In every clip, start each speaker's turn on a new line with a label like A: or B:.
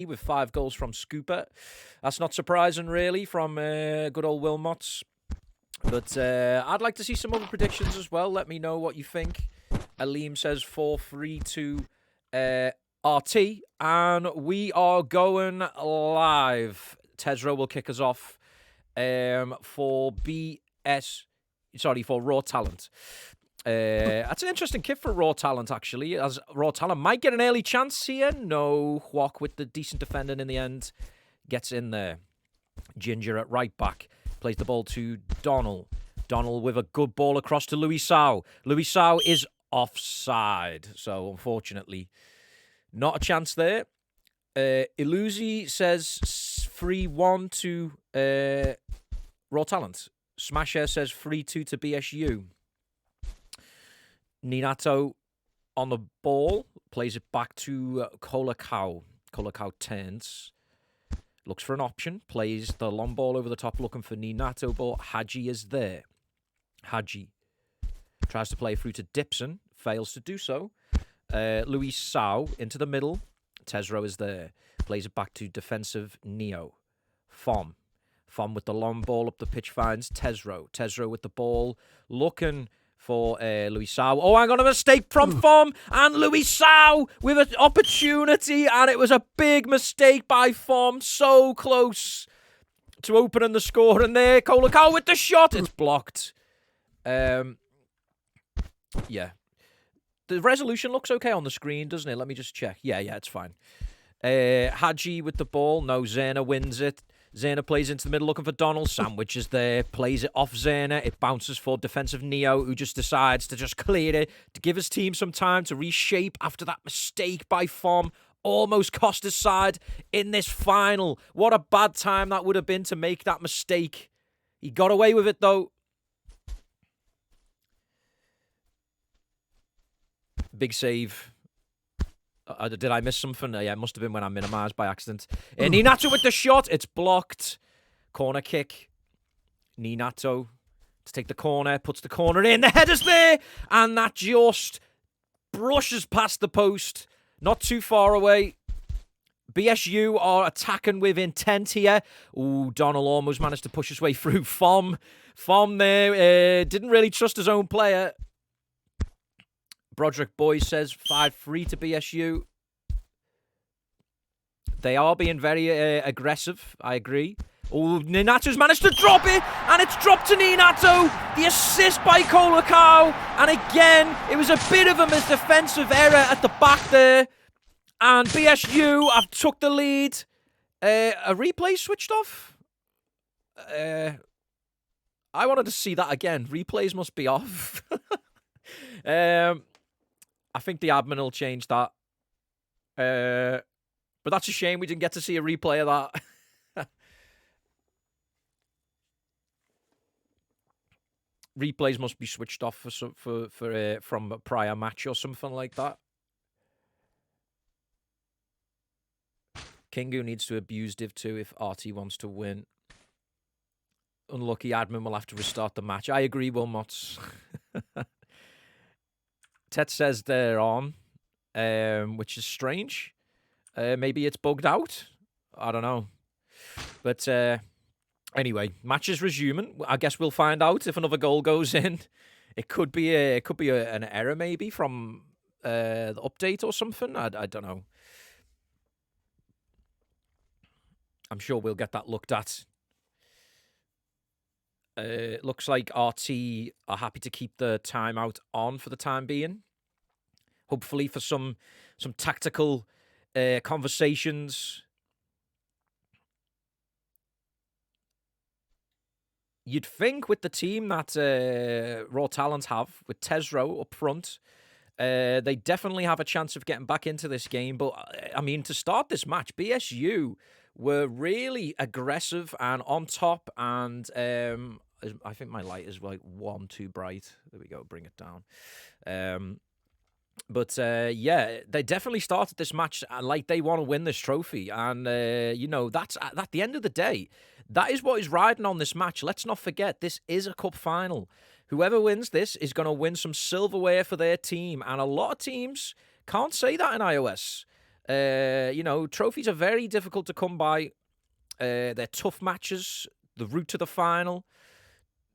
A: with 5 goals from Scooper. That's not surprising, really, from good old Wilmots. But I'd like to see some other predictions as well. Let me know what you think. Aleem says 4-3 to RT. And we are going live. Tesro will kick us off for Raw Talent. That's an interesting kit for Raw Talent, actually, as Raw Talent might get an early chance here. No, Hwok with the decent defending in the end gets in there. Ginger at right back plays the ball to Donald. Donald with a good ball across to Louis Sau. Louis Sau is offside, so unfortunately not a chance there. Ilusi says 3-1 to Raw Talent. Smasher says 3-2 to BSU. Ninato on the ball, plays it back to Kolakau. Kolakau turns, looks for an option, plays the long ball over the top, looking for Ninato, but Haji is there. Haji tries to play through to Dipson, fails to do so. Louis Sau into the middle. Tesro is there, plays it back to defensive Neo. Fom with the long ball up the pitch finds Tesro. Tesro with the ball, looking for Louis Sau. Oh, hang on, a mistake from Fom, and Louis Sau with an opportunity, and it was a big mistake by Fom. So close to opening the score, and there, Kolakau with the shot. It's blocked. Yeah. The resolution looks okay on the screen, doesn't it? Let me just check. Yeah, it's fine. Haji with the ball. No, Zerna wins it. Zerna plays into the middle looking for Donald. Sandwich is there. Plays it off Zerna. It bounces for defensive Neo, who just decides to just clear it, to give his team some time to reshape after that mistake by Fom. Almost cost his side in this final. What a bad time that would have been to make that mistake. He got away with it, though. Big save. Did I miss something? Yeah, it must have been when I minimised by accident. Ninato with the shot. It's blocked. Corner kick. Ninato to take the corner. Puts the corner in. The header's there. And that just brushes past the post. Not too far away. BSU are attacking with intent here. Ooh, Donald almost managed to push his way through. Fom there. Didn't really trust his own player. Broderick Boys says 5-3 to BSU. They are being very aggressive, I agree. Oh, Ninato's managed to drop it, and it's dropped to Ninato. The assist by Kolakau. And again, it was a bit of a defensive error at the back there. And BSU have took the lead. A replay switched off? I wanted to see that again. Replays must be off. I think the admin will change that. But that's a shame we didn't get to see a replay of that. Replays must be switched off from a prior match or something like that. Kingu needs to abuse Div 2 if RT wants to win. Unlucky admin will have to restart the match. I agree, Wilmots. Tet says they're on, which is strange. Maybe it's bugged out. I don't know. But anyway, match is resuming. I guess we'll find out if another goal goes in. It could be an error maybe from the update or something. I don't know. I'm sure we'll get that looked at. Looks like RT are happy to keep the timeout on for the time being. Hopefully for some tactical conversations. You'd think with the team that Raw Talent have, with Tesro up front, they definitely have a chance of getting back into this game. But, I mean, to start this match, BSU were really aggressive and on top, and I think my light is like one too bright. There we go, bring it down. But yeah, they definitely started this match like they want to win this trophy. And, you know, that's at the end of the day, that is what is riding on this match. Let's not forget, this is a cup final. Whoever wins this is going to win some silverware for their team. And a lot of teams can't say that in iOS. Trophies are very difficult to come by. They're tough matches, the route to the final.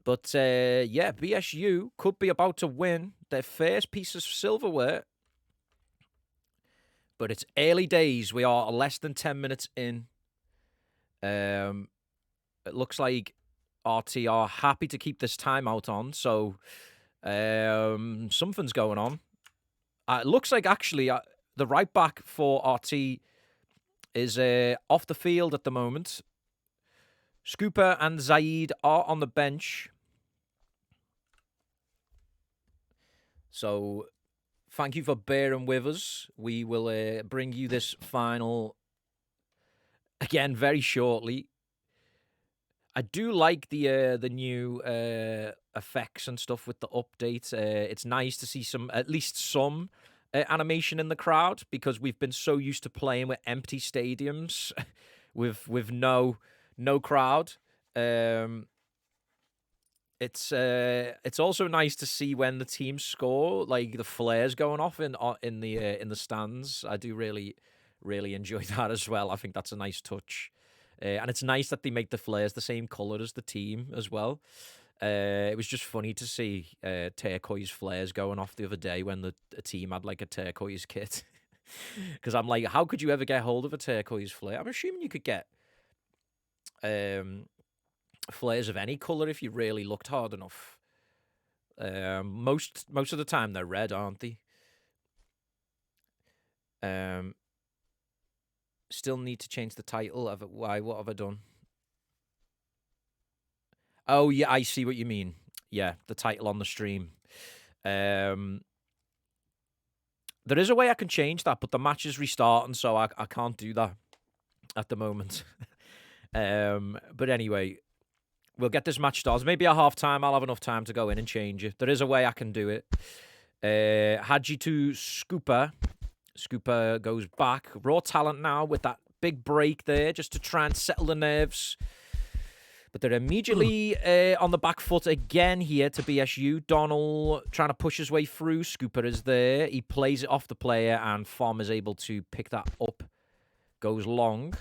A: But, BSU could be about to win their first piece of silverware. But it's early days. We are less than 10 minutes in. It looks like RT are happy to keep this timeout on. So something's going on. It looks like, actually, the right back for RT is off the field at the moment. Scooper and Zaid are on the bench. So thank you for bearing with us. We will bring you this final again very shortly. I do like the new effects and stuff with the update. It's nice to see at least some animation in the crowd, because we've been so used to playing with empty stadiums with no crowd. It's also nice to see when the teams score, like the flares going off in the stands. I do really enjoy that as well. I think that's a nice touch, and it's nice that they make the flares the same color as the team as well. It was just funny to see turquoise flares going off the other day when the team had like a turquoise kit. Because I'm like, how could you ever get hold of a turquoise flare? I'm assuming you could get flares of any color if you really looked hard enough. Most of the time they're red, aren't they? Still need to change the title of it. Why? What have I done? Oh yeah, I see what you mean. Yeah, the title on the stream. There is a way I can change that, but the match is restarting, so I can't do that at the moment. But anyway, we'll get this match started. Maybe at half-time I'll have enough time to go in and change it. There is a way I can do it. Hadji to Scooper. Scooper goes back. Raw talent now with that big break there, just to try and settle the nerves. But they're immediately on the back foot again here to BSU. Donald trying to push his way through. Scooper is there. He plays it off the player, and Fom is able to pick that up. Goes long.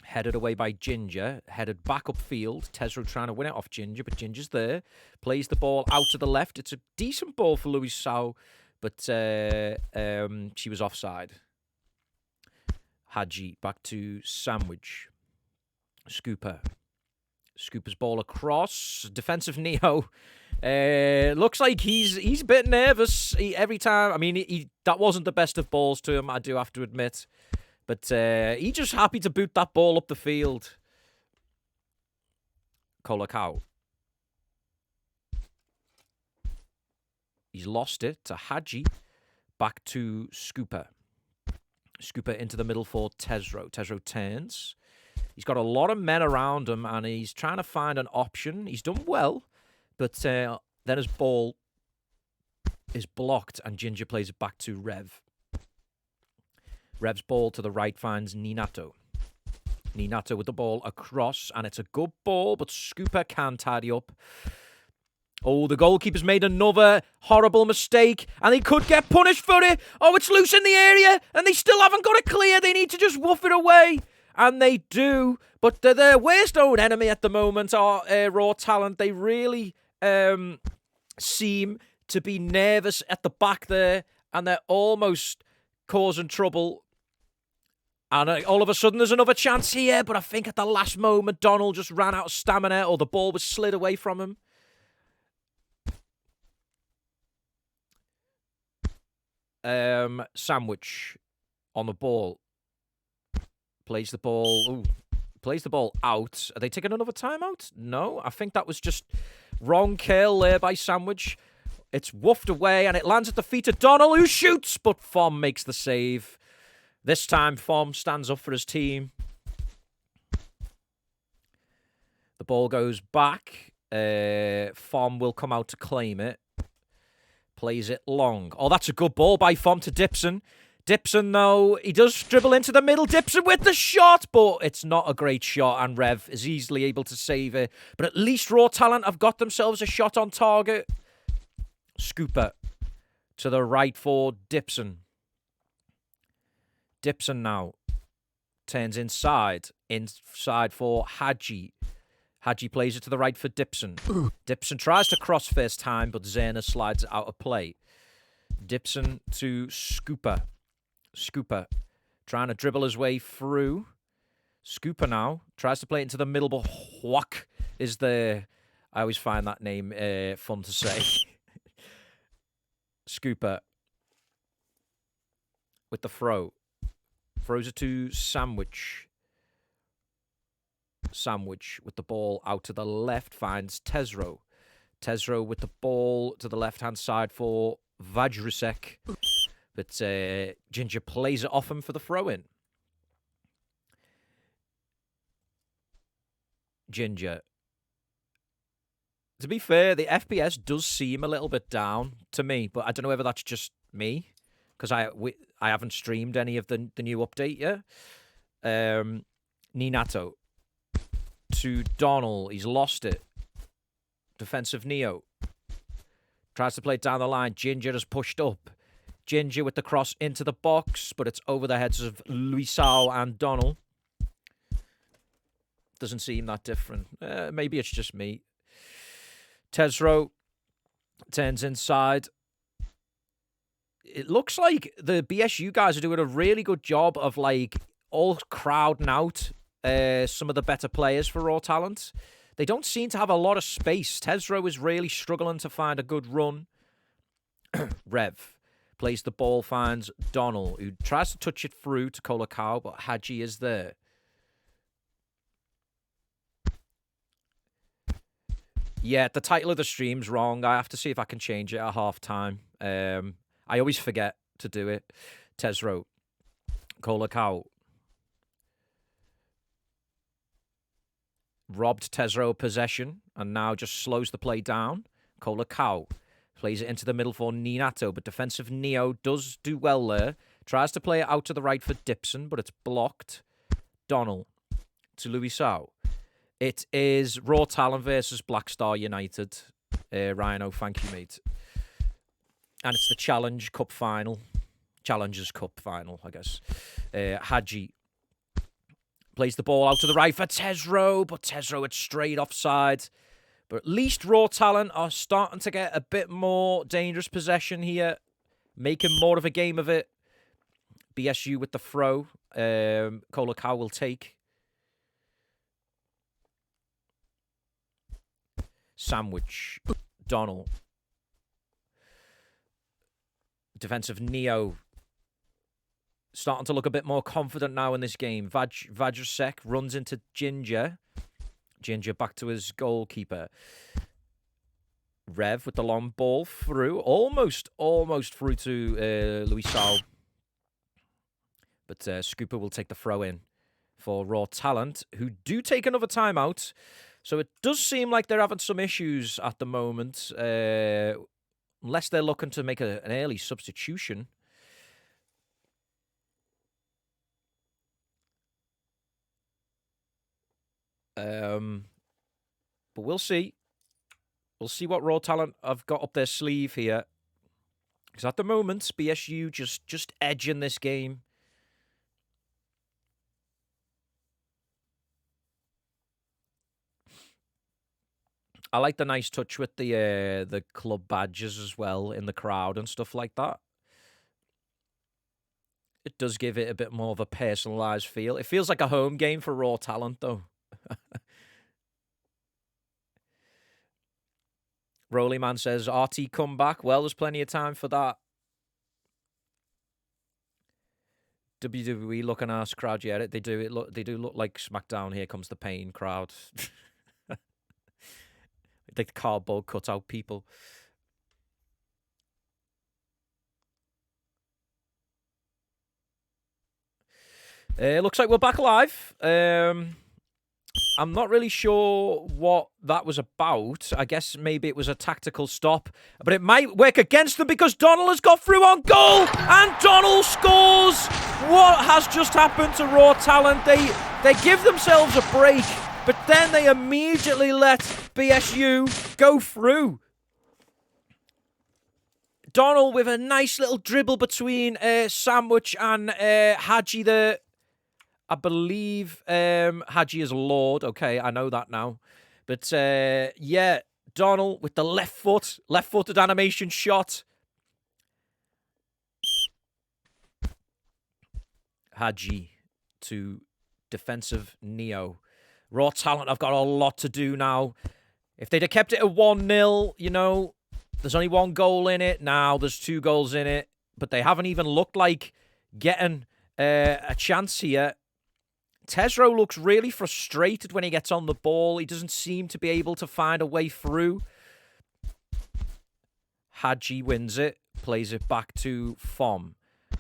A: Headed away by Ginger. Headed back upfield. Tesro trying to win it off Ginger, but Ginger's there. Plays the ball out to the left. It's a decent ball for Louis Sau, but she was offside. Hadji back to Sandwich. Scooper. Scooper's ball across. Defensive Neo. Looks like he's a bit nervous every time. I mean, that wasn't the best of balls to him, I do have to admit. But he's just happy to boot that ball up the field. Colacao. He's lost it to Hadji. Back to Scooper. Scooper into the middle for Tesro. Tesro turns. He's got a lot of men around him, and he's trying to find an option. He's done well, but then his ball is blocked, and Ginger plays it back to Rev. Rev's ball to the right finds Ninato. Ninato with the ball across, and it's a good ball, but Scooper can tidy up. Oh, the goalkeeper's made another horrible mistake, and he could get punished for it. Oh, it's loose in the area, and they still haven't got it clear. They need to just woof it away. And they do, but their worst own enemy at the moment are Raw Talent. They really seem to be nervous at the back there, and they're almost causing trouble. And all of a sudden, there's another chance here, but I think at the last moment, Donald just ran out of stamina, or the ball was slid away from him. Sandwich on the ball. Plays the ball out. Are they taking another timeout? No, I think that was just wrong kill there by Sandwich. It's woofed away, and it lands at the feet of Donald, who shoots, but Fom makes the save. This time, Fom stands up for his team. The ball goes back. Fom will come out to claim it. Plays it long. Oh, that's a good ball by Fom to Dipson. Dipson, though, he does dribble into the middle. Dipson with the shot, but it's not a great shot, and Rev is easily able to save it. But at least Raw Talent have got themselves a shot on target. Scooper to the right for Dipson. Dipson now turns inside for Hadji. Hadji plays it to the right for Dipson. Dipson tries to cross first time, but Zerner slides it out of play. Dipson to Scooper. Scooper trying to dribble his way through. Scooper now tries to play it into the middle, but Hwak is the... I always find that name fun to say. Scooper with the throw. Throws it to Sandwich. Sandwich with the ball out to the left finds Tesro. Tesro with the ball to the left-hand side for Vajrusek. But Ginger plays it off him for the throw-in. Ginger. To be fair, the FPS does seem a little bit down to me, but I don't know whether that's just me, because I haven't streamed any of the new update yet. Ninato to Donald. He's lost it. Defensive Neo. Tries to play it down the line. Ginger has pushed up. Ginger with the cross into the box, but it's over the heads of Luisao and Donald. Doesn't seem that different. Maybe it's just me. Tesro turns inside. It looks like the BSU guys are doing a really good job of like all crowding out some of the better players for Raw Talent. They don't seem to have a lot of space. Tesro is really struggling to find a good run. Rev plays the ball, finds Donald, who tries to touch it through to Kolakau, but Hadji is there. Yeah, the title of the stream's wrong. I have to see if I can change it at half-time. I always forget to do it. Tesro. Kolakau. Robbed Tesro possession and now just slows the play down. Kolakau plays it into the middle for Ninato, but defensive Neo does do well there. Tries to play it out to the right for Dipson, but it's blocked. Donald to Luisao. It is Raw Talent versus Black Star United. Rhino, thank you, mate. And it's the Challenge Cup final. Challengers Cup final, I guess. Hadji plays the ball out to the right for Tesro, but Tesro it's straight offside. But at least Raw Talent are starting to get a bit more dangerous possession here, making more of a game of it. BSU with the throw. Kolakau will take. Sandwich. Donald. Defensive Neo. Starting to look a bit more confident now in this game. Vajrasek runs into Ginger. Ginger back to his goalkeeper. Rev with the long ball through. Almost through to Luisao. But Scooper will take the throw in for Raw Talent, who do take another timeout. So it does seem like they're having some issues at the moment. Unless they're looking to make an early substitution. But we'll see. We'll see what Raw Talent have got up their sleeve here. Because at the moment, BSU just edging this game. I like the nice touch with the club badges as well in the crowd and stuff like that. It does give it a bit more of a personalised feel. It feels like a home game for Raw Talent, though. Rolly Man says, RT come back. Well, there's plenty of time for that. WWE looking ass crowd, yeah, they do look like SmackDown. Here comes the pain crowd. Like the cardboard cutout people. Looks like we're back live. I'm not really sure what that was about. I guess maybe it was a tactical stop. But it might work against them because Donald has got through on goal. And Donald scores. What has just happened to Raw Talent? They give themselves a break. But then they immediately let BSU go through. Donald with a nice little dribble between Sandwich and Hadji there. I believe Hadji is Lord. Okay, I know that now. But, yeah, Donald with the left-footed animation shot. Hadji to defensive Neo. Raw talent, I've got a lot to do now. If they'd have kept it at 1-0, you know, there's only 1 goal in it. Now there's 2 goals in it. But they haven't even looked like getting a chance here. Tesro looks really frustrated when he gets on the ball. He doesn't seem to be able to find a way through. Hadji wins it. Plays it back to Fom.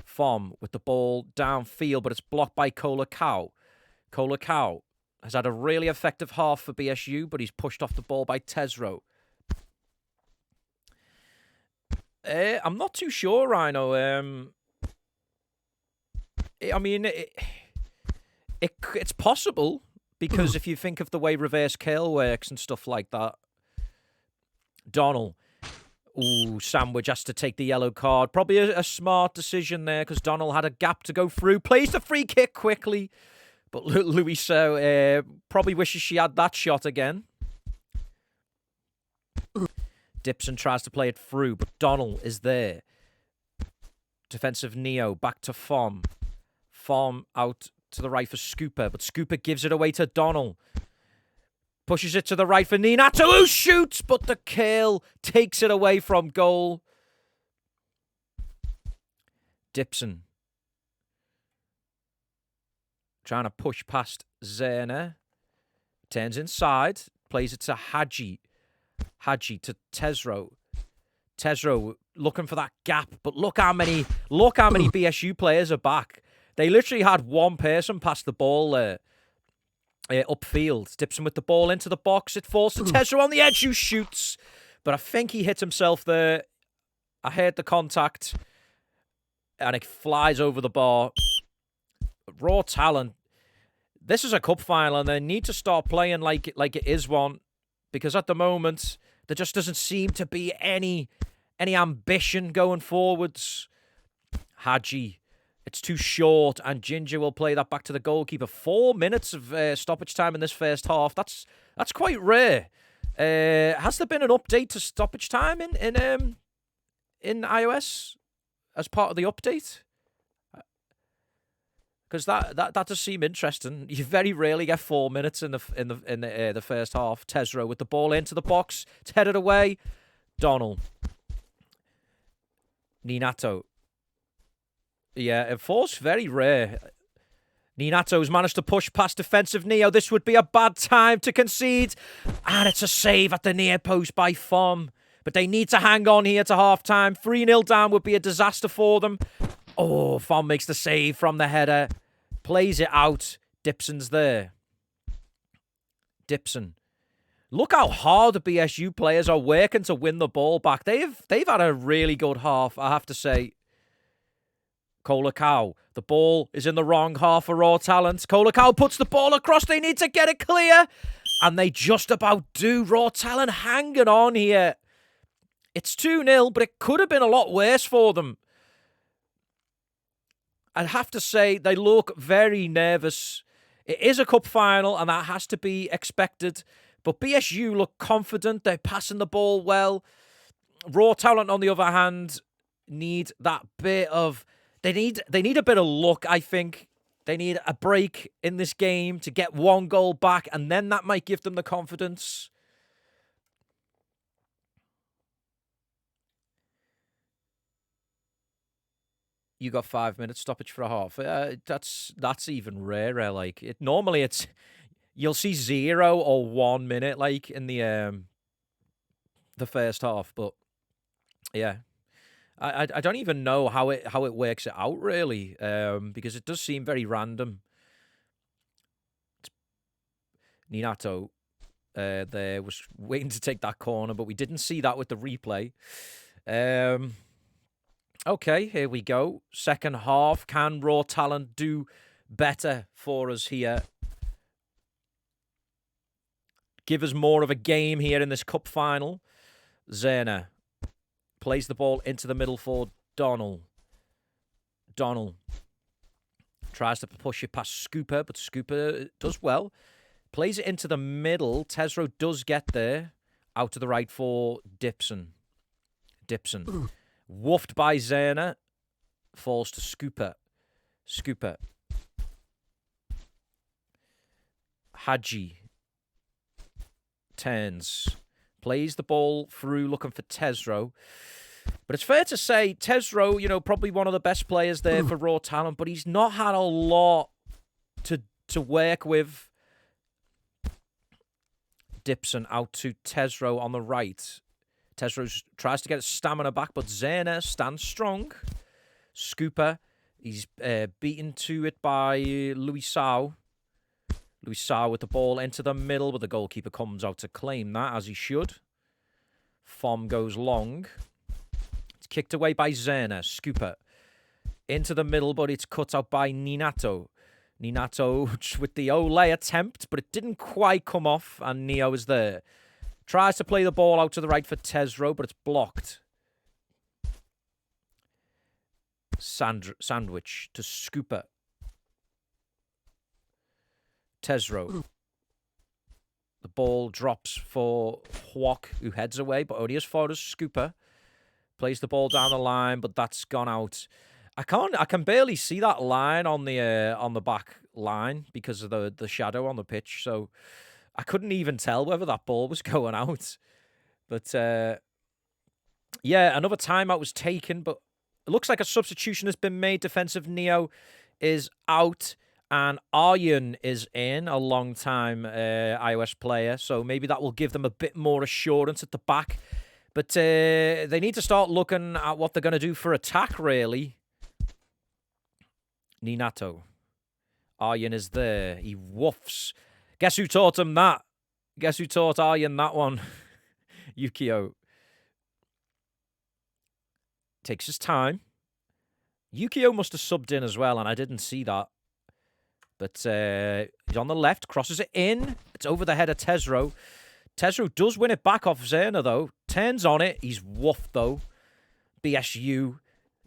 A: Fom with the ball downfield, but it's blocked by Colacao. Colacao has had a really effective half for BSU, but he's pushed off the ball by Tesro. I'm not too sure, Rhino. I mean, it's possible, because if you think of the way reverse curl works and stuff like that. Donald. Ooh, Sandwich has to take the yellow card. Probably a smart decision there, because Donald had a gap to go through. Plays the free kick quickly. But Louisa probably wishes she had that shot again. Dipson tries to play it through, but Donald is there. Defensive Neo, back to Fom. Fom out to the right for Scooper, but Scooper gives it away to Donald. Pushes it to the right for Ninato, who shoots, but the curl takes it away from goal. Dipson. Trying to push past Zerner. Turns inside. Plays it to Hadji. Hadji to Tesro. Tesro looking for that gap, but look how many BSU players are back. They literally had 1 person pass the ball there. Upfield. Dipson with the ball into the box. It falls to Tesro on the edge, who shoots. But I think he hit himself there. I heard the contact. And it flies over the bar. Raw talent. This is a cup final, and they need to start playing like it is one. Because at the moment, there just doesn't seem to be any ambition going forwards. Hadji. It's too short, and Ginger will play that back to the goalkeeper. 4 minutes of stoppage time in this first half. That's quite rare. Has there been an update to stoppage time in iOS as part of the update? Because that does seem interesting. You very rarely get 4 minutes in the first half. Tesro with the ball into the box. It's headed away. Donald. Ninato. Yeah, force very rare. Ninato's managed to push past defensive Neo. This would be a bad time to concede. And it's a save at the near post by Fom. But they need to hang on here to half-time. 3-0 down would be a disaster for them. Oh, Fom makes the save from the header. Plays it out. Dipson's there. Dipson. Look how hard the BSU players are working to win the ball back. They've had a really good half, I have to say. Colacao. The ball is in the wrong half for Raw Talent. Colacao puts the ball across. They need to get it clear. And they just about do. Raw Talent hanging on here. It's 2-0, but it could have been a lot worse for them. I'd have to say they look very nervous. It is a cup final, and that has to be expected. But BSU look confident. They're passing the ball well. Raw Talent, on the other hand, need that bit of... They need a bit of luck, I think. They need a break in this game to get 1 goal back, and then that might give them the confidence. You got 5 minutes stoppage for a half. That's even rarer. Like normally it's you'll see 0 or 1 minute like in the first half, but yeah. I don't even know how it works it out really, because it does seem very random. Ninato there was waiting to take that corner, but we didn't see that with the replay. Okay, here we go. Second half. Can Raw Talent do better for us here? Give us more of a game here in this cup final. Zerner. Plays the ball into the middle for Donnell. Donnell tries to push it past Scooper, but Scooper does well. Plays it into the middle. Tesro does get there. Out to the right for Dipson. Woofed by Zerner. Falls to Scooper. Hadji turns. Plays the ball through looking for Tesro. But it's fair to say, Tesro, probably one of the best players there for raw talent, but he's not had a lot to work with. Dipson out to Tesro on the right. Tesro tries to get his stamina back, but Zerner stands strong. Scooper, he's beaten to it by Luisao. Luisao with the ball into the middle, but the goalkeeper comes out to claim that, as he should. Fom goes long. It's kicked away by Zerner. Scooper into the middle, but it's cut out by Ninato. Ninato with the Ole attempt, but it didn't quite come off, and Neo is there. Tries to play the ball out to the right for Tesro, but it's blocked. Sandwich to Scooper. Tesro. The ball drops for Hwok, who heads away, but only as far as Scooper. Plays the ball down the line, but that's gone out. I can barely see that line on the back line because of the shadow on the pitch. So I couldn't even tell whether that ball was going out. But yeah, another timeout was taken, but it looks like a substitution has been made. Defensive Neo is out, and Arjen is in, a long-time iOS player. So maybe that will give them a bit more assurance at the back. But they need to start looking at what they're going to do for attack, really. Ninato. Arjen is there. He woofs. Guess who taught him that? Guess who taught Arjen that one? Yukio. Takes his time. Yukio must have subbed in as well, and I didn't see that. But he's on the left, crosses it in. It's over the head of Tesro. Tesro does win it back off Zerner, though. Turns on it. He's woofed, though. BSU.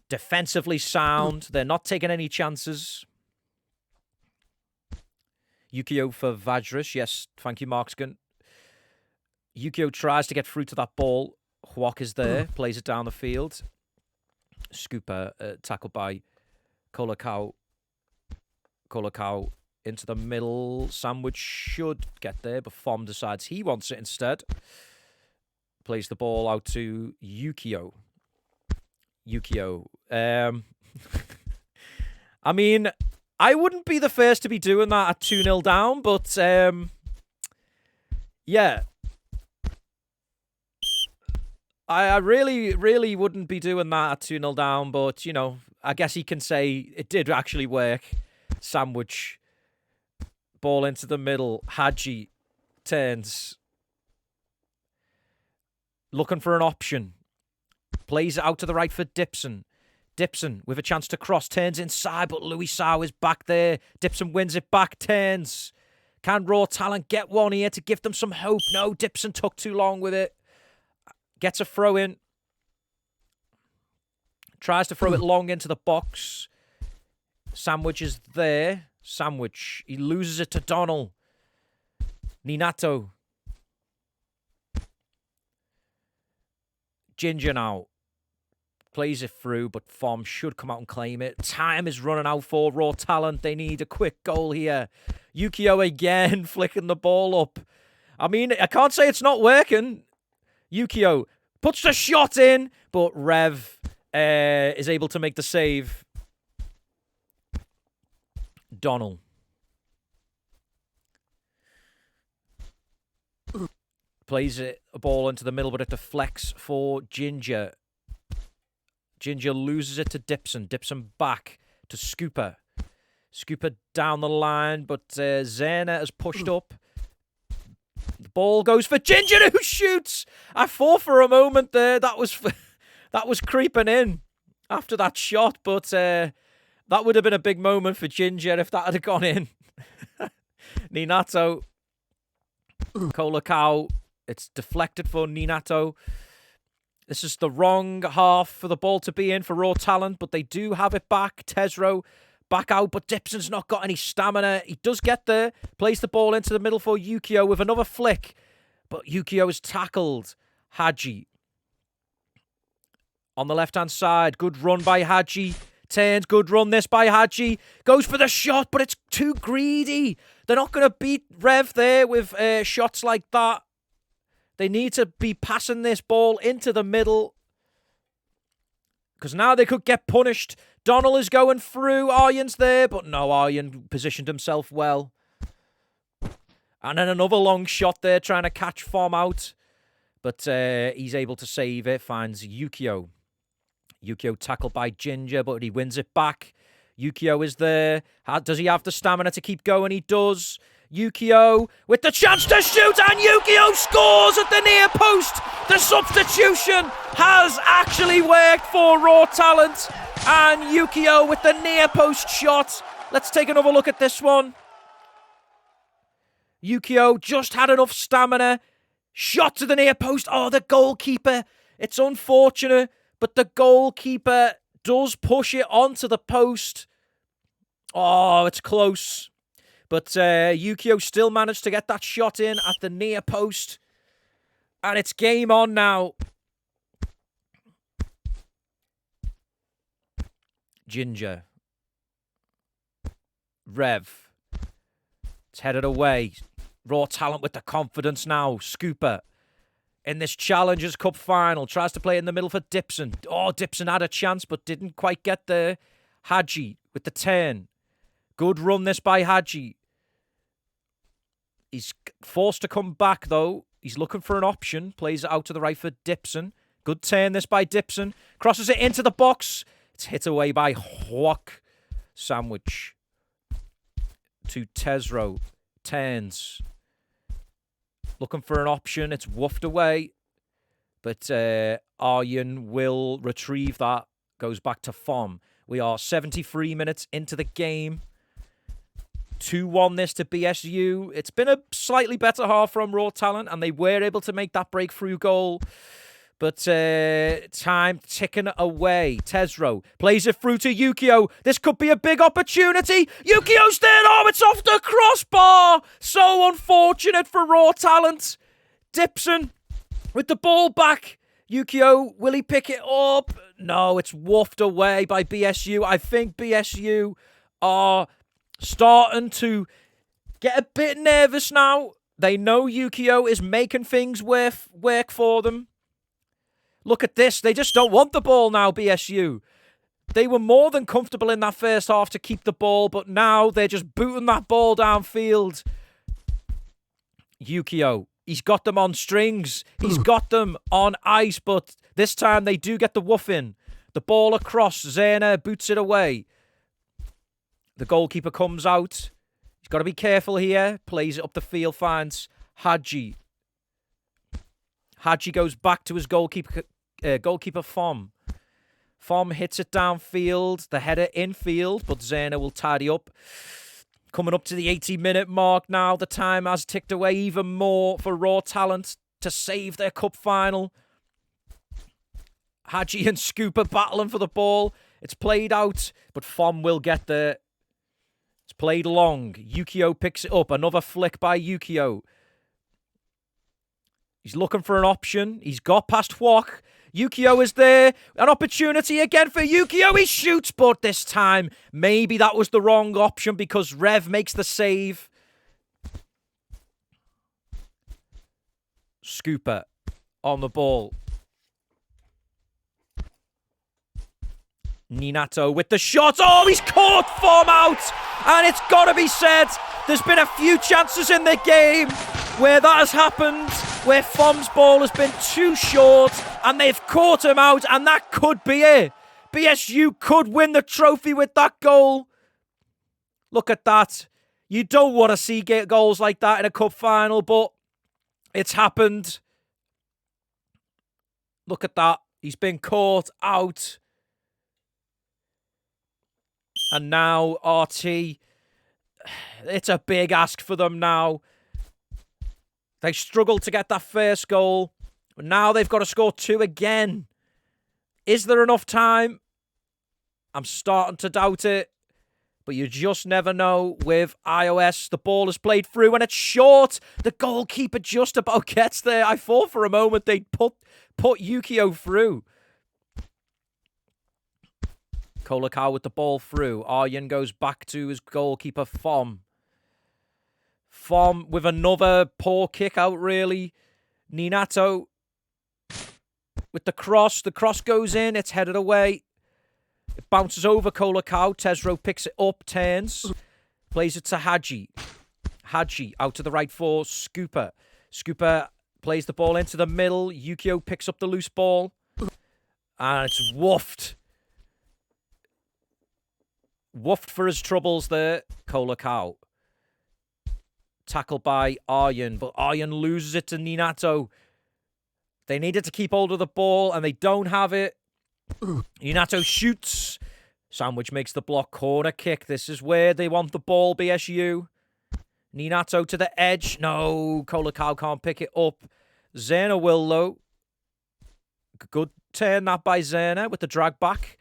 A: Defensively sound. They're not taking any chances. Yukio for Vajris. Yes, thank you, Markskin. Yukio tries to get through to that ball. Hwok is there. Plays it down the field. Scooper tackled by Kolakau. Kolakau into the middle. Sandwich should get there, but Fom decides he wants it instead. Plays the ball out to Yukio. I mean, I wouldn't be the first to be doing that at 2-0 down, but yeah. I really, really wouldn't be doing that at 2-0 down, but, I guess he can say it did actually work. Sandwich. Ball into the middle. Hadji turns. Looking for an option. Plays it out to the right for Dipson. Dipson with a chance to cross. Turns inside, but Luisao is back there. Dipson wins it back. Turns. Can raw talent get one here to give them some hope? No, Dipson took too long with it. Gets a throw in. Tries to throw it long into the box. Sandwich is there. Sandwich. He loses it to Donnell. Ninato. Ginger now. Plays it through, but Fom should come out and claim it. Time is running out for raw talent. They need a quick goal here. Yukio again flicking the ball up. I mean, I can't say it's not working. Yukio puts the shot in, but Rev is able to make the save. Donnell. Plays a ball into the middle, but it deflects for Ginger. Ginger loses it to Dipson. Dipson back to Scooper. Scooper down the line, but Zerner has pushed up. The ball goes for Ginger, who shoots. I thought for a moment there that was creeping in after that shot, but that would have been a big moment for Ginger if that had gone in. Ninato. Kolakau. It's deflected for Ninato. This is the wrong half for the ball to be in for Raw Talent, but they do have it back. Tesro back out, but Dipson's not got any stamina. He does get there, plays the ball into the middle for Yukio with another flick, but Yukio is tackled. Haji on the left-hand side. Good run by Haji. Turns, good run this by Haji. Goes for the shot, but it's too greedy. They're not going to beat Rev there with shots like that. They need to be passing this ball into the middle, because now they could get punished. Donald is going through. Aryan's there, but no, Aryan positioned himself well. And then another long shot there, trying to catch Fom out. But he's able to save it, finds Yukio. Yukio tackled by Ginger, but he wins it back. Yukio is there. Does he have the stamina to keep going? He does. Yukio with the chance to shoot, and Yukio scores at the near post. The substitution has actually worked for Raw Talent, and Yukio with the near post shot. Let's take another look at this one. Yukio just had enough stamina. Shot to the near post. Oh, the goalkeeper. It's unfortunate, but the goalkeeper does push it onto the post. Oh, it's close. But Yukio still managed to get that shot in at the near post. And it's game on now. Ginger. Rev. It's headed away. Raw Talent with the confidence now. Scooper in this Challengers Cup final. Tries to play in the middle for Dipson. Oh, Dipson had a chance but didn't quite get there. Haji with the turn. Good run this by Haji. He's forced to come back, though. He's looking for an option. Plays it out to the right for Dipson. Good turn this by Dipson. Crosses it into the box. It's hit away by Hwok. Sandwich to Tesro. Turns. Looking for an option. It's woofed away. But Aryan will retrieve that. Goes back to Fom. We are 73 minutes into the game. 2-1 this to BSU. It's been a slightly better half from Raw Talent, and they were able to make that breakthrough goal. But time ticking away. Tesro plays it through to Yukio. This could be a big opportunity. Yukio's there. Oh, it's off the crossbar. So unfortunate for Raw Talent. Dipson with the ball back. Yukio, will he pick it up? No, it's woofed away by BSU. I think BSU are starting to get a bit nervous now. They know Yukio is making things work for them. Look at this. They just don't want the ball now, BSU. They were more than comfortable in that first half to keep the ball, but now they're just booting that ball downfield. Yukio, he's got them on strings. He's got them on ice, but this time they do get the woof in. The ball across. Zerna boots it away. The goalkeeper comes out. He's got to be careful here. Plays it up the field, finds Haji. Haji goes back to his goalkeeper Fom. Fom hits it downfield. The header infield, but Zerna will tidy up. Coming up to the 80-minute mark now. The time has ticked away even more for Raw Talent to save their cup final. Haji and Scooper battling for the ball. It's played out, but Fom will get there. It's played long. Yukio picks it up. Another flick by Yukio. He's looking for an option. He's got past Hwok. Yukio is there. An opportunity again for Yukio. He shoots, but this time, maybe that was the wrong option because Rev makes the save. Scooper on the ball. Ninato with the shot. Oh, he's caught Fom out. And it's got to be said, there's been a few chances in the game where that has happened, where Fom's ball has been too short and they've caught him out, and that could be it. BSU could win the trophy with that goal. Look at that. You don't want to see goals like that in a cup final, but it's happened. Look at that. He's been caught out. And now RT, it's a big ask for them now. They struggled to get that first goal. Now they've got to score 2 again. Is there enough time? I'm starting to doubt it. But you just never know with iOS. The ball is played through and it's short. The goalkeeper just about gets there. I thought for a moment they'd put Yukio through. Kolakau with the ball through. Aryan goes back to his goalkeeper, Fom. Fom with another poor kick out, really. Ninato with the cross. The cross goes in. It's headed away. It bounces over Kolakau. Tesro picks it up, turns. Plays it to Hadji. Hadji out to the right for Scooper. Scooper plays the ball into the middle. Yukio picks up the loose ball. And it's woofed. Woofed for his troubles there. Kolakau. Tackled by Aryan, but Aryan loses it to Ninato. They needed to keep hold of the ball, and they don't have it. Ninato shoots. Sandwich makes the block. Corner kick. This is where they want the ball, BSU. Ninato to the edge. No, Kolakau can't pick it up. Zerna will, though. Good turn that by Zerna with the drag back.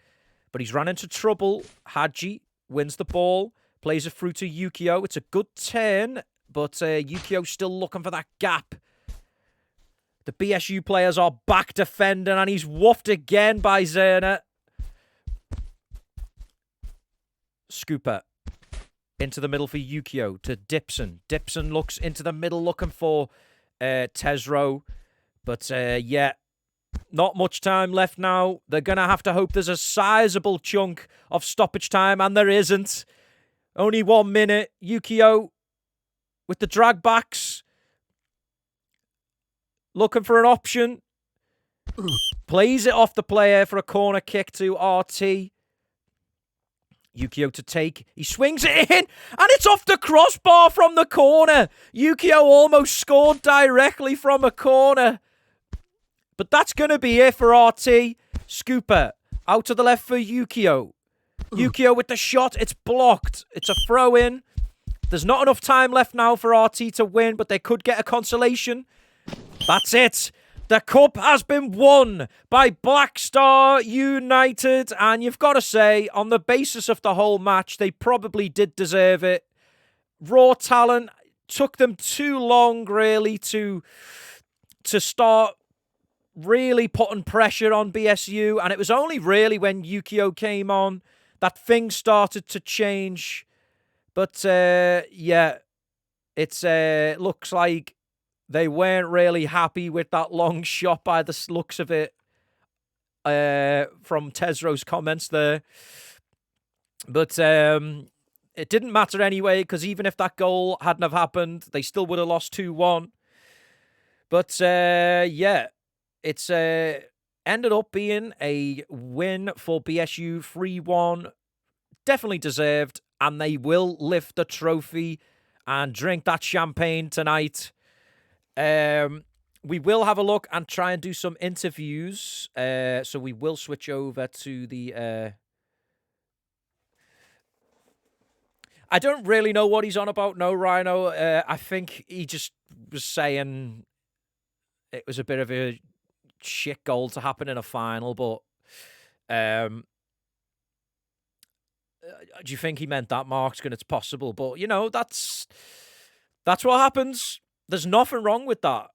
A: But he's run into trouble. Hadji wins the ball. Plays it through to Yukio. It's a good turn, but Yukio's still looking for that gap. The BSU players are back defending, and he's woofed again by Zerna. Scooper into the middle for Yukio to Dipson. Dipson looks into the middle looking for Tesro. But, yeah, not much time left now. They're going to have to hope there's a sizable chunk of stoppage time, and there isn't. Only 1 minute. Yukio with the drag backs. Looking for an option. Plays it off the player for a corner kick to RT. Yukio to take. He swings it in, and it's off the crossbar from the corner. Yukio almost scored directly from a corner. But that's going to be it for RT. Scooper out to the left for Yukio. Yukio with the shot. It's blocked. It's a throw-in. There's not enough time left now for RT to win, but they could get a consolation. That's it. The cup has been won by Black Star United. And you've got to say, on the basis of the whole match, they probably did deserve it. Raw talent. Took them too long, really, to start really putting pressure on BSU. And it was only really when Yukio came on that things started to change. But, yeah, it looks like they weren't really happy with that long shot by the looks of it from Tesro's comments there. But it didn't matter anyway, because even if that goal hadn't have happened, they still would have lost 2-1. But, yeah, it's ended up being a win for BSU 3-1. Definitely deserved, and they will lift the trophy and drink that champagne tonight. We will have a look and try and do some interviews. So we will switch over to the... I don't really know what he's on about, no, Rhino. I think he just was saying it was a bit of a shit goal to happen in a final, but... do you think he meant that, Mark? It's possible, but, you know, that's what happens. There's nothing wrong with that.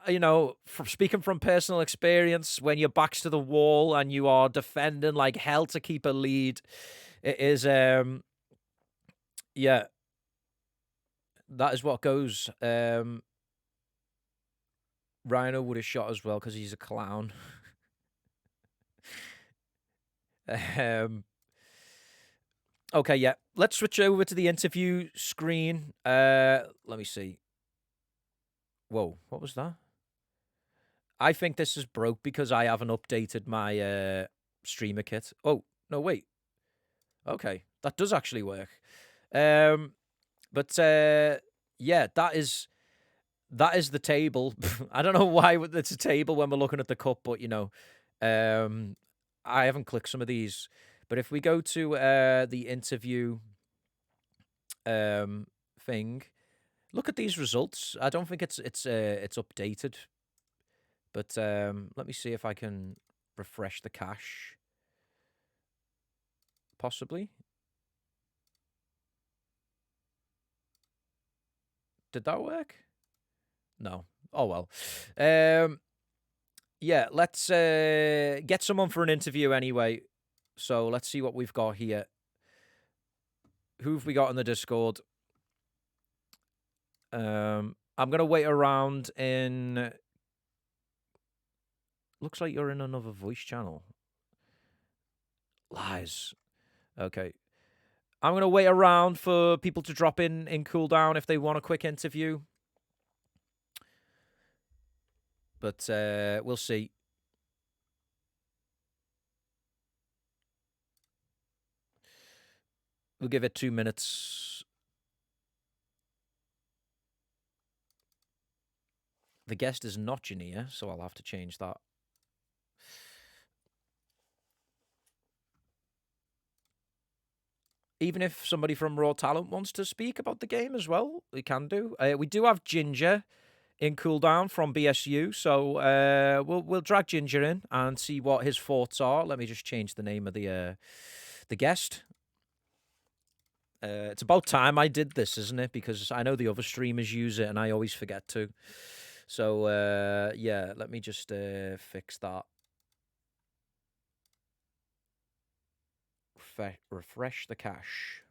A: You know, speaking from personal experience, when your back's to the wall and you are defending like hell to keep a lead, it is, yeah, that is what goes. Rhino would have shot as well because he's a clown. Okay, yeah. Let's switch over to the interview screen. Let me see. Whoa, what was that? I think this is broke because I haven't updated my streamer kit. Oh, no, wait. Okay, that does actually work. But yeah, that is the table. I don't know why it's a table when we're looking at the cup, but, you know, I haven't clicked some of these. But if we go to the interview thing, Look at these results. I don't think it's updated, but let me see if I can refresh the cache. Possibly. Did that work? No. Oh well. Yeah, let's get someone for an interview anyway. So let's see what we've got here. Who have we got in the Discord? I'm gonna wait around in. Looks like you're in another voice channel. Lies. Okay. I'm gonna wait around for people to drop in cooldown if they want a quick interview. But we'll see. We'll give it 2 minutes. The guest is not Jania, so I'll have to change that. Even if somebody from Raw Talent wants to speak about the game as well, we can do. We do have Ginger in cooldown from BSU, so we'll drag Ginger in and see what his thoughts are. Let me just change the name of the guest. It's about time I did this, isn't it? Because I know the other streamers use it, and I always forget to. So yeah, let me just fix that. Refresh the cache.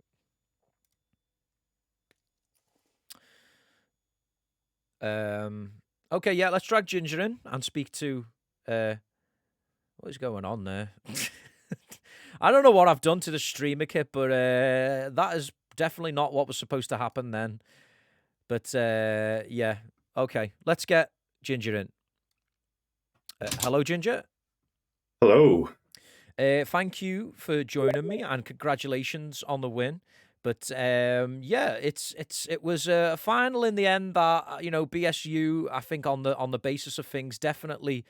A: Okay, yeah, let's drag Ginger in and speak to what is going on there. I don't know what I've done to the streamer kit, but that is definitely not what was supposed to happen then. But yeah, okay, let's get Ginger in. Hello, Ginger.
B: Hello.
A: Thank you for joining me, and congratulations on the win. But yeah, it was a final in the end that BSU, I think on the basis of things, definitely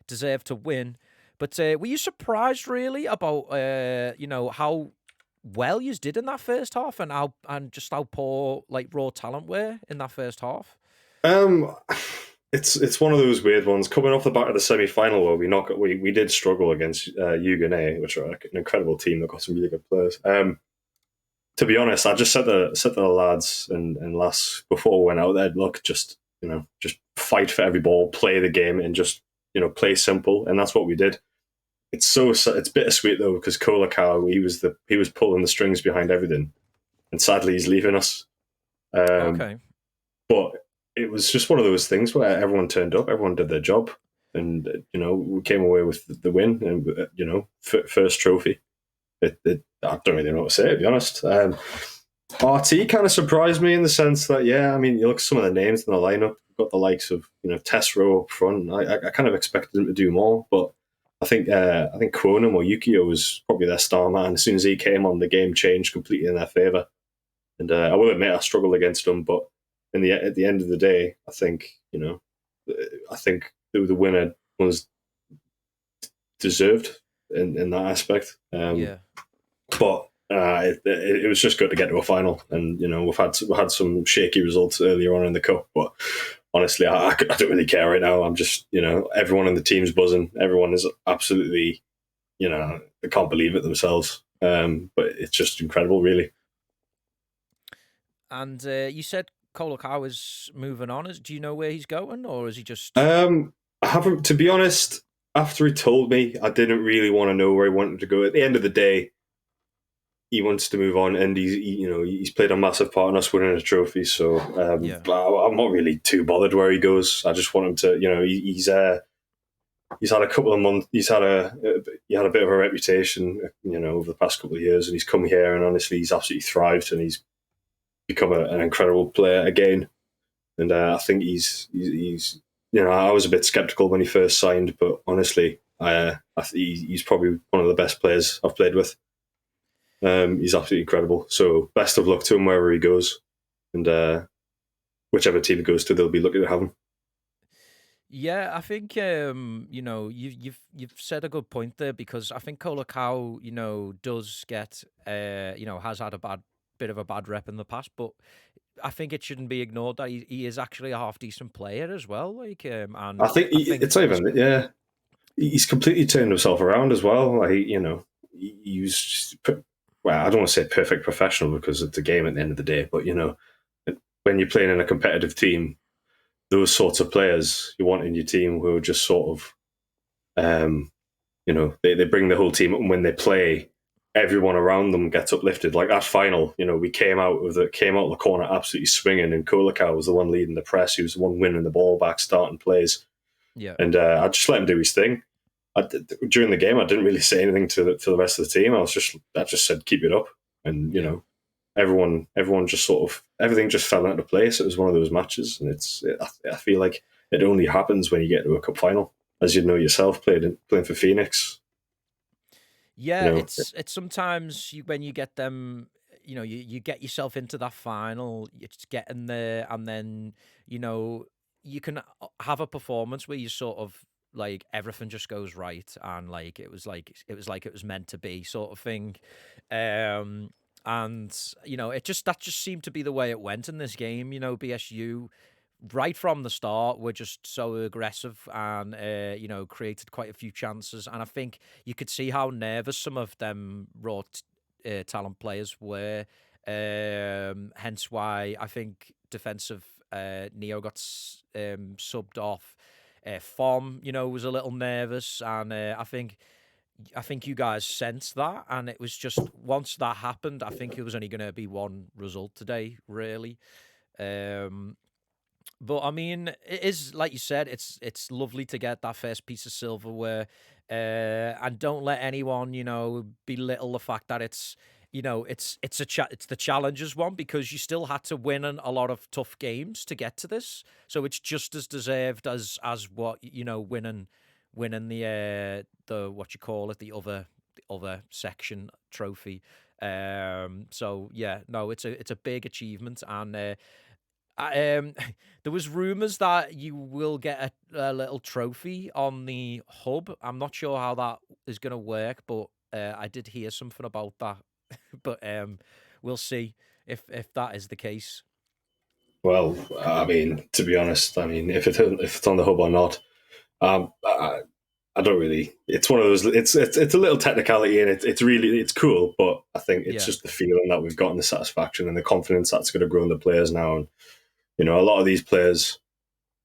A: deserved to win. But were you surprised really about how well you did in that first half, and just how poor like Raw Talent were in that first half?
B: It's one of those weird ones. Coming off the back of the semi-final where we did struggle against Ugane, which are an incredible team. They've got some really good players. To be honest, I just said to the lads and lass before we went out there, look, just fight for every ball, play the game, and just play simple, and that's what we did. It's bittersweet though, because Kolakau, he was pulling the strings behind everything, and sadly he's leaving us.
A: Okay.
B: But it was just one of those things where everyone turned up, everyone did their job, and we came away with the win, and first trophy. I don't really know what to say, to be honest. RT kind of surprised me in the sense that, yeah, I mean, you look at some of the names in the lineup. You've got the likes of Tesro up front. I kind of expected him to do more, but I think Kwonum or Yukio was probably their star man. As soon as he came on, the game changed completely in their favour. And I will admit I struggled against him, but at the end of the day, I think the winner was deserved in that aspect.
A: Yeah.
B: But it was just good to get to a final, and we've had some shaky results earlier on in the cup, but honestly, I don't really care right now. I'm just everyone in the team's buzzing. Everyone is absolutely they can't believe it themselves. But it's just incredible, really.
A: And you said Kolakau is moving on. Do you know where he's going, or is he just?
B: I haven't, to be honest. After he told me, I didn't really want to know where he wanted to go. At the end of the day, he wants to move on, and he's played a massive part in us winning a trophy. So
A: Yeah.
B: I'm not really too bothered where he goes. I just want him to, he's had a couple of months. He had a bit of a reputation, over the past couple of years, and he's come here, and honestly, he's absolutely thrived, and he's become an incredible player again. And I think he's I was a bit skeptical when he first signed, but honestly, he's probably one of the best players I've played with. He's absolutely incredible. So best of luck to him wherever he goes, and whichever team he goes to, they'll be lucky to have him.
A: Yeah, I think you've said a good point there, because I think Kolakau does get has had a bit of a bad rep in the past, but I think it shouldn't be ignored that he is actually a half decent player as well. Like, and
B: I think
A: I think
B: it's not even, yeah. He's completely turned himself around as well. Like, he was, well, I don't want to say perfect professional because it's a game at the end of the day, but when you're playing in a competitive team, those sorts of players you want in your team who are just sort of, they bring the whole team up, and when they play, everyone around them gets uplifted. Like that final, we came out of the corner absolutely swinging, and Kolakau was the one leading the press. He was the one winning the ball back, starting plays,
A: yeah,
B: and I just let him do his thing. During the game, I didn't really say anything to the rest of the team. I just said keep it up, and everyone just sort of everything just fell into place. It was one of those matches, and I feel like it only happens when you get to a cup final, as you know yourself, playing for Phoenix.
A: yeah. It's sometimes when you get them, you get yourself into that final. It's getting there, and then you can have a performance where you sort of like everything just goes right, and like it was meant to be, sort of thing. And that just seemed to be the way it went in this game. BSU right from the start were just so aggressive and created quite a few chances, and I think you could see how nervous some of them raw talent players were, hence why I think defensive Neo got subbed off. Fom was a little nervous, and I think you guys sensed that, and it was just once that happened, I think it was only going to be one result today, really. Um, but I mean, it is like you said, it's lovely to get that first piece of silverware, and don't let anyone belittle the fact that it's the challenges one, because you still had to win a lot of tough games to get to this, so it's just as deserved as what winning the what you call it, the other section trophy. So yeah, no, it's a big achievement, and there was rumors that you will get a little trophy on the hub. I'm not sure how that is going to work, but I did hear something about that. But we'll see if that is the case.
B: Well, I mean, to be honest, I mean, if it's on the hub or not, I don't really. It's one of those. It's a little technicality, and it's cool. But I think it's
A: Yeah,
B: just the feeling that we've gotten, the satisfaction and the confidence that's going to grow in the players now. And a lot of these players,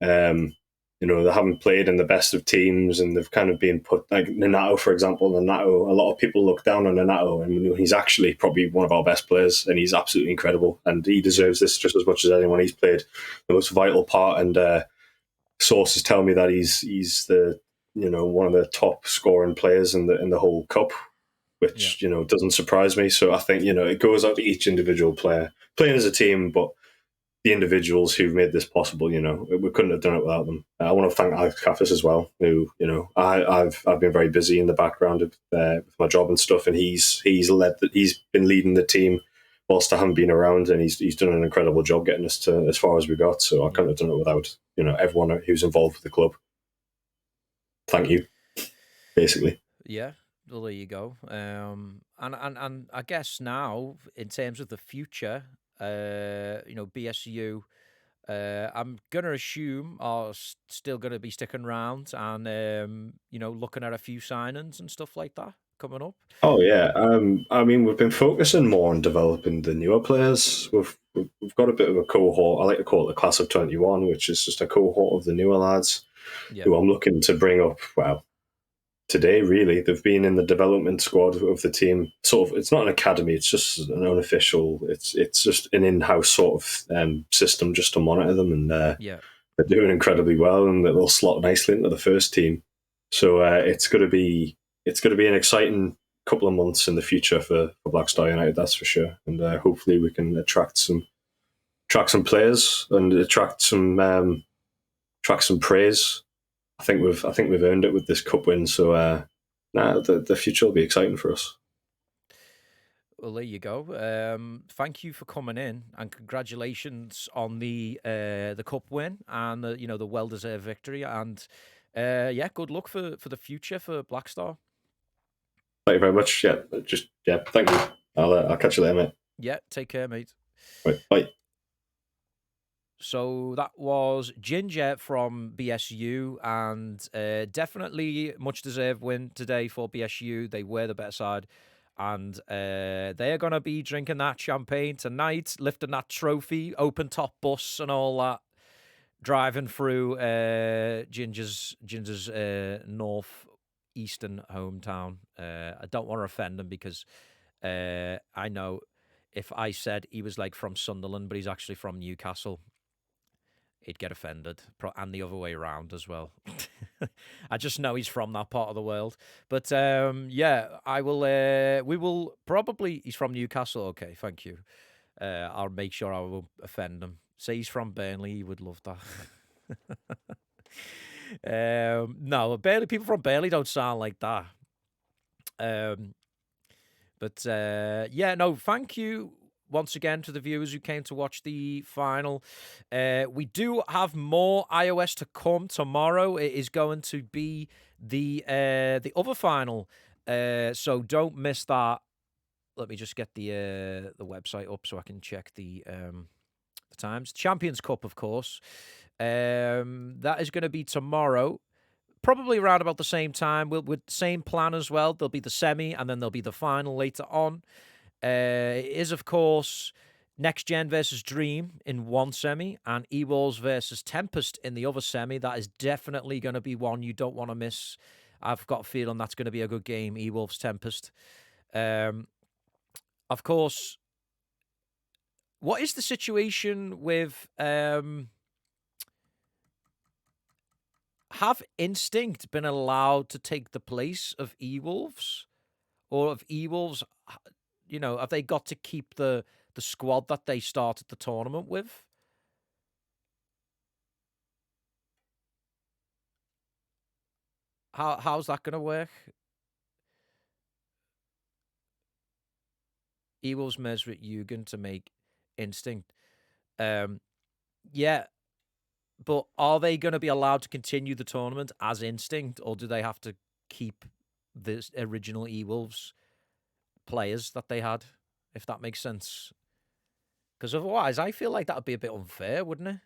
B: they haven't played in the best of teams, and they've kind of been put, like Nanato, for example. Nanato, a lot of people look down on Nanato, and he's actually probably one of our best players, and he's absolutely incredible, and he deserves this just as much as anyone. He's played the most vital part, and sources tell me that he's the one of the top scoring players in the whole cup,
A: yeah,
B: which doesn't surprise me. So I think it goes out to each individual player playing as a team, but the individuals who've made this possible, we couldn't have done it without them. I want to thank Alex Kaffis as well, who, I've been very busy in the background with my job and stuff, and he's been leading the team whilst I haven't been around, and he's done an incredible job getting us to as far as we got. So I couldn't have done it without everyone who's involved with the club. Thank you, basically.
A: yeah. Well, there you go. And I guess now in terms of the future, BSU. I'm gonna assume are still gonna be sticking around and looking at a few signings and stuff like that coming up.
B: Oh yeah, I mean we've been focusing more on developing the newer players. We've got a bit of a cohort. I like to call it the class of 21, which is just a cohort of the newer lads
A: Yeah,
B: who I'm looking to bring up. Well, today really, they've been in the development squad of the team. Sort of, it's not an academy; it's just an unofficial. It's just an in-house sort of system just to monitor them, and
A: yeah,
B: they're doing incredibly well, and they'll slot nicely into the first team. So it's going to be an exciting couple of months in the future for Black Star United, that's for sure. And hopefully we can attract some players and attract some praise. I think we've earned it with this cup win. So the future will be exciting for us.
A: well, there you go. Thank you for coming in, and congratulations on the cup win and the well deserved victory. And yeah, good luck for the future for Black Star.
B: Thank you very much. Yeah, thank you. I'll catch you later, mate.
A: Yeah, take care, mate.
B: Right, bye.
A: So that was Ginger from BSU, and definitely much deserved win today for BSU. They were the better side, and they are going to be drinking that champagne tonight, lifting that trophy, open top bus, and all that, driving through Ginger's north eastern hometown. I don't want to offend him because I know if I said he was like from Sunderland, but he's actually from Newcastle, he'd get offended, and the other way around as well. I just know he's from that part of the world. But yeah, I will. We will probably. He's from Newcastle. Okay, thank you. I'll make sure I won't offend him. Say he's from Burnley. He would love that. No, Burnley people from Burnley don't sound like that. But yeah, no, thank you once again to the viewers who came to watch the final. We do have more iOS to come tomorrow. It is going to be the other final, so don't miss that. Let me just get the website up so I can check the times. Champions Cup, of course. That is going to be tomorrow. Probably around about the same time, with same plan as well. There'll be the semi, and then there'll be the final later on. It is, of course, Next Gen versus Dream in one semi, and E-Wolves versus Tempest in the other semi. That is definitely going to be one you don't want to miss. I've got a feeling that's going to be a good game, E-Wolves Tempest. Of course, what is the situation with... have Instinct been allowed to take the place of E-Wolves? Or have E-Wolves, have they got to keep the squad that they started the tournament with? How's that going to work? E-Wolves Mesrit Yugen to make Instinct. Yeah, but are they going to be allowed to continue the tournament as Instinct, or do they have to keep the original E-Wolves players that they had, if that makes sense? Because otherwise, I feel like that would be a bit unfair, wouldn't it?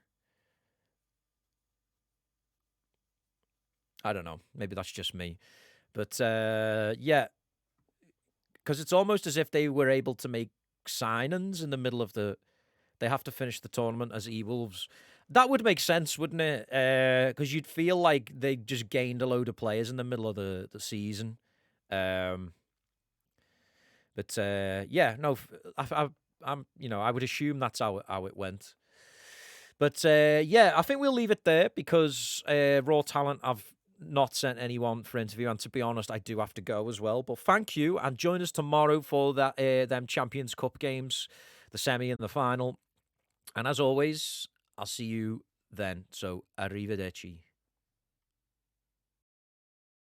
A: I don't know. Maybe that's just me. But yeah, because it's almost as if they were able to make signings in the middle of the... They have to finish the tournament as E-Wolves. That would make sense, wouldn't it? Because you'd feel like they just gained a load of players in the middle of the season. But yeah, no, I would assume that's how it went. But yeah, I think we'll leave it there because Raw Talent, I've not sent anyone for interview, and to be honest, I do have to go as well. But thank you, and join us tomorrow for that them Champions Cup games, the semi and the final. And as always, I'll see you then. So, arrivederci.